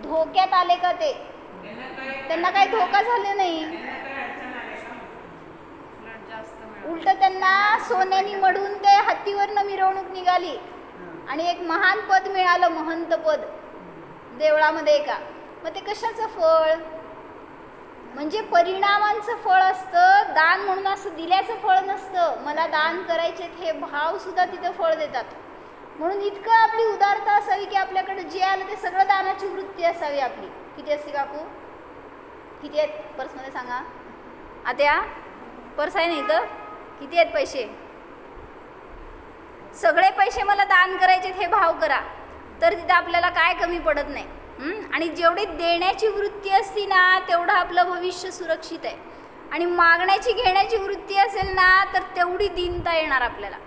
धोक्यात आले का ते, त्यांना काही धोका झाले नाही. उलट त्यांना सोन्यानी मढून ते हत्तीवरनं मिरवणूक निघाली आणि एक महान पद मिळालं, महंत पद देवळामध्ये का. मग ते कशाचं फळ, म्हणजे परिणामांचं फळ असतं. दान म्हणून असं दिल्याचं फळ नसतं. मला दान करायचे हे भाव सुद्धा तिथं फळ देतात. म्हणून इतकं आपली उदारता असावी की आपल्याकडे जे आलं ते सगळं दानाची वृत्ती असावी आपली. किती असते काकू, किती आहेत पर्समध्ये सांगा. आत्या पर्स आहे नाही तर किती आहेत पैसे, सगळे पैसे मला दान करायचे हे भाव करा, तर तिथं आपल्याला काय कमी पडत नाही. आणि जेवढी देण्याची वृत्ती असती ना तेवढं आपलं भविष्य सुरक्षित आहे. आणि मागण्याची घेण्याची वृत्ती असेल ना तर तेवढी दीनता येणार आपल्याला.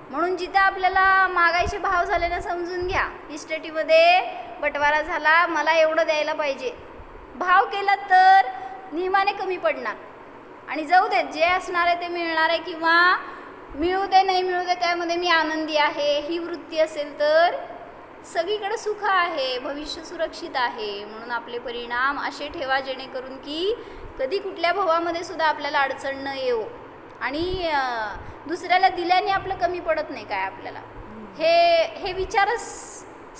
म्हणून जिथं आपल्याला मागायचे भाव झाले ना समजून घ्या, इस्टेटीमध्ये बटवारा झाला, मला एवढं द्यायला पाहिजे, भाव केला तर नियमाने कमी पडणार. आणि जाऊ देत, जे असणार आहे ते मिळणार आहे, किंवा मिळू दे नाही मिळू दे त्यामध्ये मी आनंदी आहे, ही वृत्ती असेल तर सगळीकडे सुख आहे, भविष्य सुरक्षित आहे. म्हणून आपले परिणाम असे ठेवा जेणेकरून की कधी कुठल्या भावामध्ये सुद्धा आपल्याला अडचण न येऊ. आणि दुसऱ्याला दिल्याने आपलं कमी पडत नाही काय आपल्याला, हे विचारच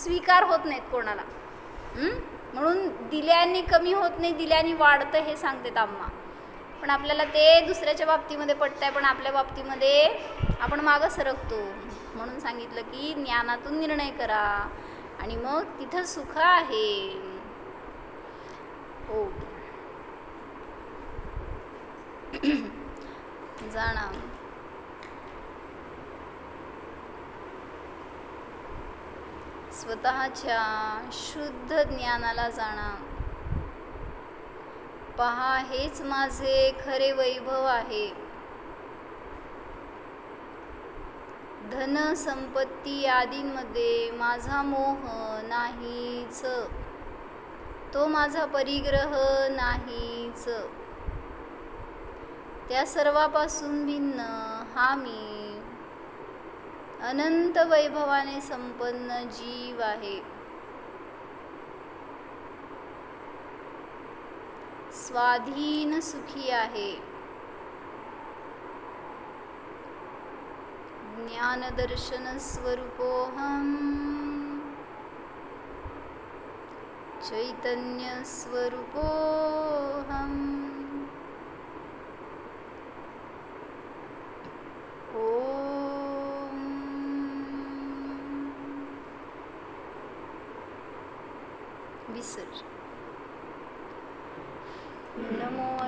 स्वीकार होत नाहीत कोणाला. म्हणून दिल्याने कमी होत नाही, दिल्याने वाढतं हे सांगतात आम्हा. पण आपल्याला ते दुसऱ्याच्या बाबतीमध्ये पटत आहे, पण आपल्या बाबतीमध्ये आपण मागं सरकतो. म्हणून सांगितलं की ज्ञानातून निर्णय करा आणि मग तिथं सुख आहे. हो जाणा स्वतःच्या शुद्ध ज्ञानाला जाणा. पहा हेच माझे खरे वैभव आहे. धन संपत्ती आदींमध्ये माझा मोह नाहीच, तो माझा परिग्रह नाहीच. त्या सर्वापासून भिन्न हा मी अनंत वैभवाने संपन्न जीव आहे. स्वाधीन सुखी आहे. ज्ञानदर्शन स्वरूपोऽहम् चैतन्य स्वरूपोऽहम्. ओम विसर्जन. नमो